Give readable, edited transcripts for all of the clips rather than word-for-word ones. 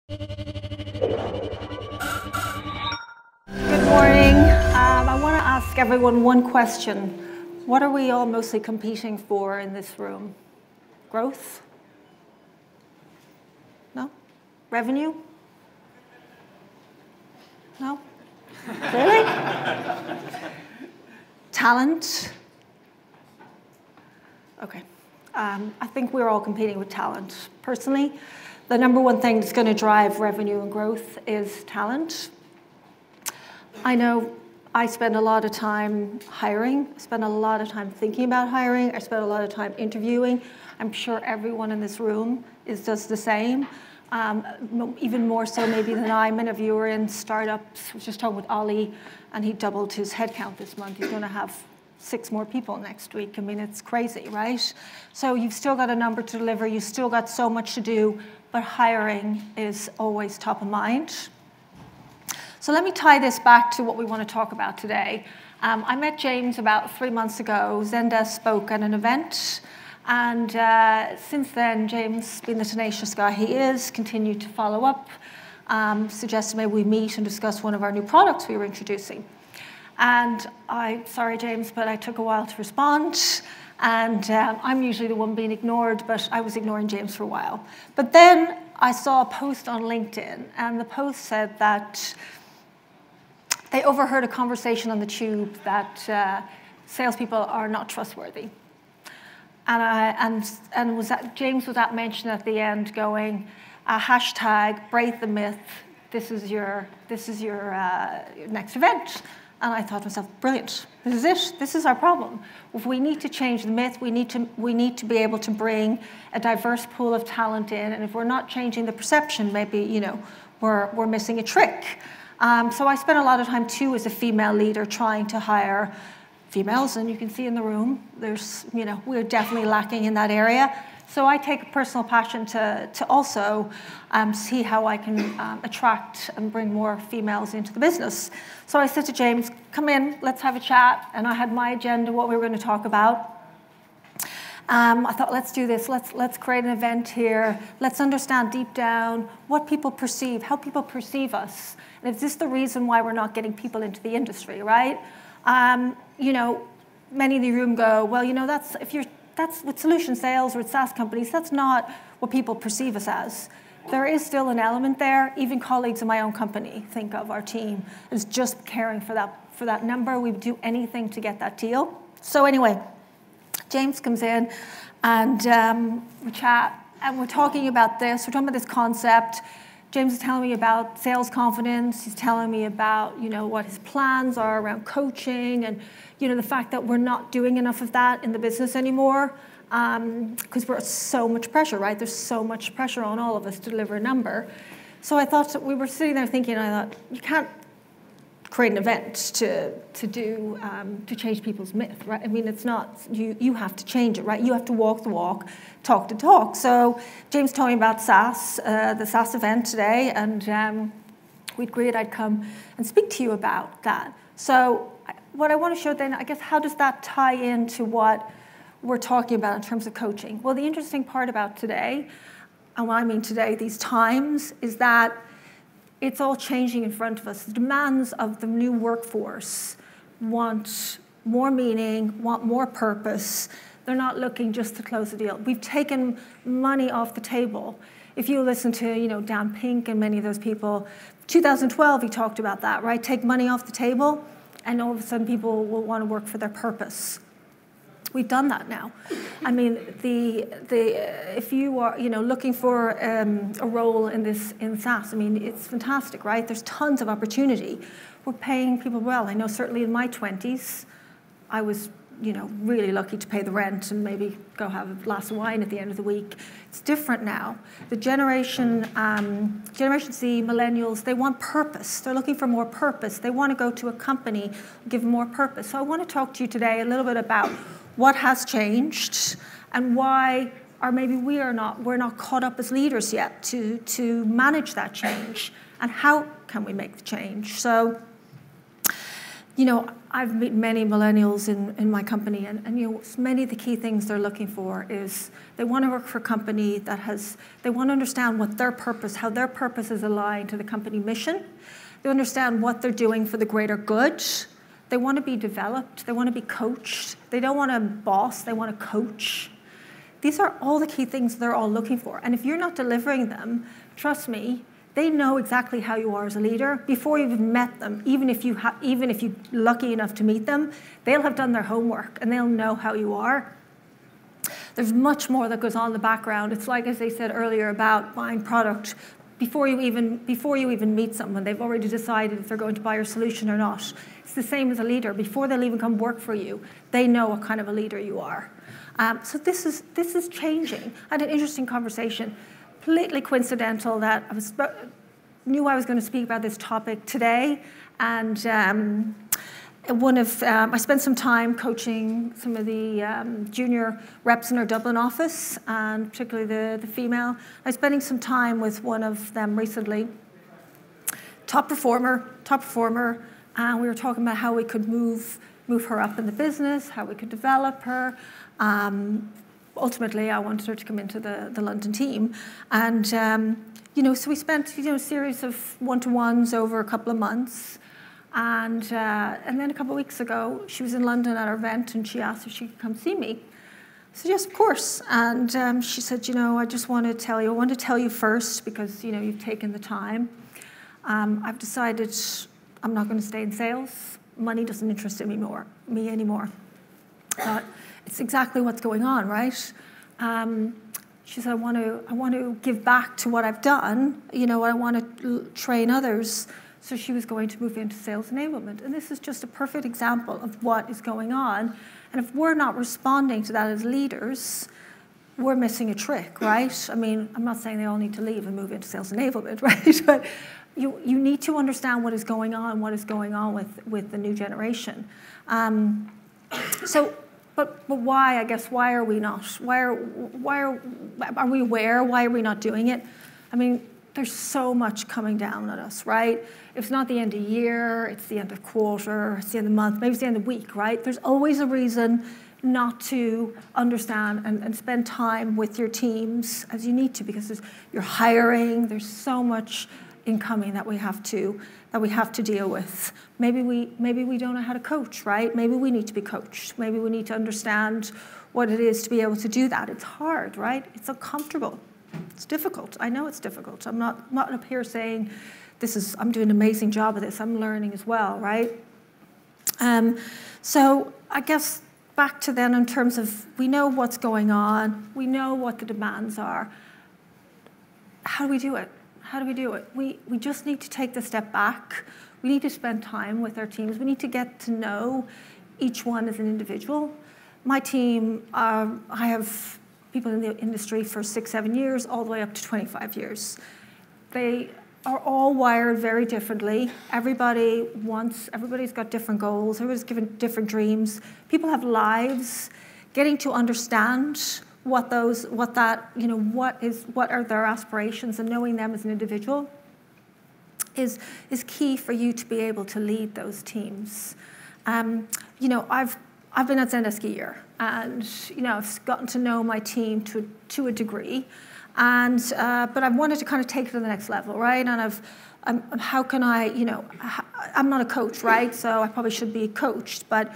Good morning. I want to ask everyone one question. What are we all mostly competing for in this room? Growth? No? Revenue? No? Really? Talent? Okay. I think we're all competing with talent. Personally, the number one thing that's going to drive revenue and growth is talent. I know I spend a lot of time hiring, I spend a lot of time thinking about hiring, I spend a lot of time interviewing. I'm sure everyone in this room does the same. Even more so maybe than I. Many of you are in startups. I was just talking with Ollie, and he doubled his headcount this month. He's going to have 6 more people next week. I mean, it's crazy, right? So you've still got a number to deliver. You've still got so much to do, but hiring is always top of mind. So let me tie this back to what we want to talk about today. I met James about 3 months ago. Zendesk spoke at an event. And since then, James, being the tenacious guy he is, continued to follow up, suggested maybe we meet and discuss one of our new products we were introducing. And sorry, James, but I took a while to respond. And I'm usually the one being ignored, but I was ignoring James for a while. But then I saw a post on LinkedIn, and the post said that they overheard a conversation on the tube that salespeople are not trustworthy. James was at mention at the end going, hashtag break the myth, this is your next event. And I thought to myself, brilliant, this is it, this is our problem. If we need to change the myth, we need to be able to bring a diverse pool of talent in, and if we're not changing the perception, maybe we're missing a trick. So I spent a lot of time too as a female leader trying to hire females, and you can see in the room, we're definitely lacking in that area. So I take a personal passion to also see how I can attract and bring more females into the business. So I said to James, come in, let's have a chat. And I had my agenda, what we were going to talk about. I thought, let's do this. Let's create an event here. Let's understand deep down what people perceive, how people perceive us. And is this the reason why we're not getting people into the industry, right? Many in the room go, well, that's with solution sales or with SaaS companies, that's not what people perceive us as. There is still an element there. Even colleagues in my own company think of our team as just caring for that number. We would do anything to get that deal. So anyway, James comes in and we chat and we're talking about this. We're talking about this concept. James is telling me about sales confidence. He's telling me about, what his plans are around coaching and, the fact that we're not doing enough of that in the business anymore because we're so much pressure, right? There's so much pressure on all of us to deliver a number. So I thought we were sitting there thinking, I thought, you can't create an event to change people's myth, right? I mean, it's not, you have to change it, right? You have to walk the walk, talk the talk. So James told me about SaaS, the SaaS event today, and we'd agreed I'd come and speak to you about that. So what I want to show then, I guess, how does that tie into what we're talking about in terms of coaching? Well, the interesting part about today, and what I mean today, these times, is that it's all changing in front of us. The demands of the new workforce want more meaning, want more purpose. They're not looking just to close the deal. We've taken money off the table. If you listen to, Dan Pink and many of those people, 2012 he talked about that, right? Take money off the table, and all of a sudden people will want to work for their purpose. We've done that now. I mean, if you are looking for a role in SaaS, I mean, it's fantastic, right? There's tons of opportunity. We're paying people well. I know certainly in my 20s, I was really lucky to pay the rent and maybe go have a glass of wine at the end of the week. It's different now. The Generation Z, millennials, they want purpose. They're looking for more purpose. They want to go to a company, give them more purpose. So I want to talk to you today a little bit about what has changed and why, or maybe we're not caught up as leaders yet to manage that change, and how can we make the change. So you know, I've met many millennials in my company, and you know, many of the key things they're looking for is they want to work for a company that they want to understand what their purpose, how their purpose is aligned to the company mission. They understand what they're doing for the greater good. They want to be developed. They want to be coached. They don't want a boss. They want a coach. These are all the key things they're all looking for. And if you're not delivering them, trust me, they know exactly how you are as a leader before you've met them. Even if you're lucky enough to meet them, they'll have done their homework and they'll know how you are. There's much more that goes on in the background. It's like, as I said earlier, about buying product. Before you even meet someone, they've already decided if they're going to buy your solution or not. It's the same as a leader. Before they'll even come work for you, they know what kind of a leader you are. So this is changing. I had an interesting conversation. Completely coincidental that knew I was going to speak about this topic today, and I spent some time coaching some of the junior reps in our Dublin office, and particularly the female. I was spending some time with one of them recently, top performer, and we were talking about how we could move her up in the business, how we could develop her. Ultimately, I wanted her to come into the London team, and so we spent a series of one-to-ones over a couple of months, and then a couple of weeks ago, she was in London at our event, and she asked if she could come see me. I said yes, of course, and she said, I just want to tell you. I want to tell you first because you've taken the time. I've decided I'm not going to stay in sales. Money doesn't interest me anymore. It's exactly what's going on, right? She said, I want to give back to what I've done. I want to train others. So she was going to move into sales enablement. And this is just a perfect example of what is going on. And if we're not responding to that as leaders, we're missing a trick, right? I mean, I'm not saying they all need to leave and move into sales enablement, right? But you need to understand what is going on with the new generation. But why? I guess why are we not? Are we aware? Why are we not doing it? I mean, there's so much coming down at us, right? It's not the end of year, it's the end of quarter, it's the end of the month, maybe it's the end of the week, right? There's always a reason not to understand and spend time with your teams as you need to, because you're hiring. There's so much incoming that we have to deal with. Maybe we don't know how to coach, right? Maybe we need to be coached. Maybe we need to understand what it is to be able to do that. It's hard, right? It's uncomfortable. It's difficult. I know it's difficult. I'm not up here saying I'm doing an amazing job of this. I'm learning as well, right? So I guess back to then in terms of we know what's going on. We know what the demands are. How do we do it? How do we do it? We just need to take the step back. We need to spend time with our teams. We need to get to know each one as an individual. My team, I have people in the industry for 6-7 years, all the way up to 25 years. They are all wired very differently. Everybody's got different goals. Everybody's given different dreams. People have lives. Getting to understand what are their aspirations, and knowing them as an individual is key for you to be able to lead those teams. I've been at Zendesk a year, and I've gotten to know my team to a degree, and but I wanted to kind of take it to the next level, right? And how can I, I'm not a coach, right? So I probably should be coached, but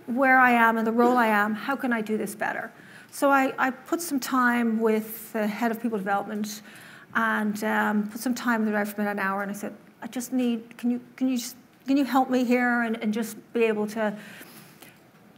where I am and the role I am, how can I do this better? So I put some time with the head of people development, and put some time in the director for about an hour, and I said, I just need, can you help me here and just be able to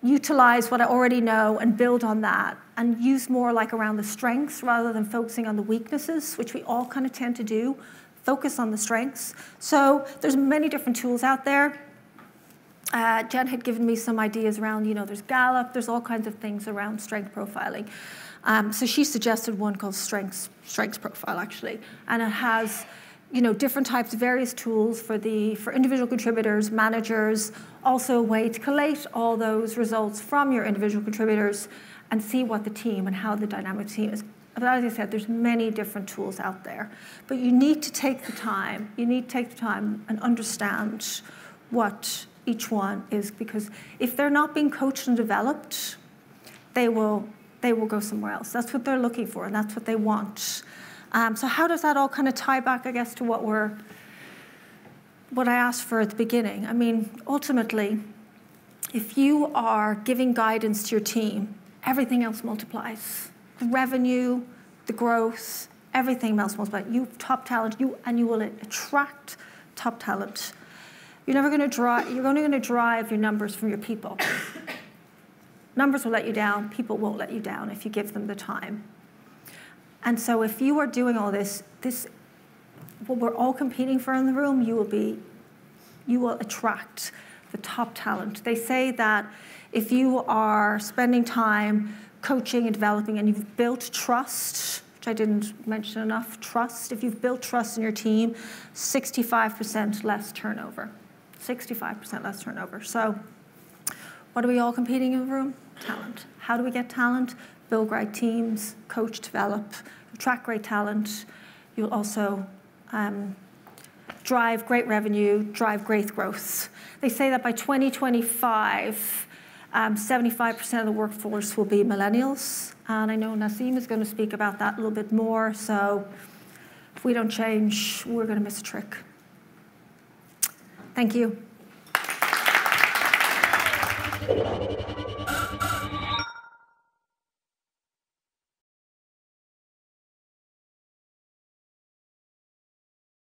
utilize what I already know and build on that, and use more like around the strengths rather than focusing on the weaknesses, which we all kind of tend to do. Focus on the strengths. So there's many different tools out there. Jen had given me some ideas around, there's Gallup, there's all kinds of things around strength profiling. So she suggested one called Strengths Profile, actually. And it has, different types of various tools for individual contributors, managers, also a way to collate all those results from your individual contributors and see what the team and how the dynamic team is. But as I said, there's many different tools out there. But you need to take the time. You need to take the time and understand what each one is because if they're not being coached and developed, they will go somewhere else. That's what they're looking for, and that's what they want. So how does that all kind of tie back, I guess, to what I asked for at the beginning? I mean, ultimately, if you are giving guidance to your team, everything else multiplies. The revenue, the growth, everything else multiplies. You have top talent, and you will attract top talent. You're only going to drive your numbers from your people. Numbers will let you down. People won't let you down if you give them the time. And so if you are doing all this, what we're all competing for in the room, you will attract the top talent. They say that if you are spending time coaching and developing and you've built trust, which I didn't mention enough, trust, if you've built trust in your team, 65% less turnover. 65% less turnover. So what are we all competing in the room? Talent. How do we get talent? Build great teams, coach, develop, attract great talent. You'll also drive great revenue, drive great growth. They say that by 2025, 75% of the workforce will be millennials. And I know Nassim is going to speak about that a little bit more. So if we don't change, we're going to miss a trick. Thank you.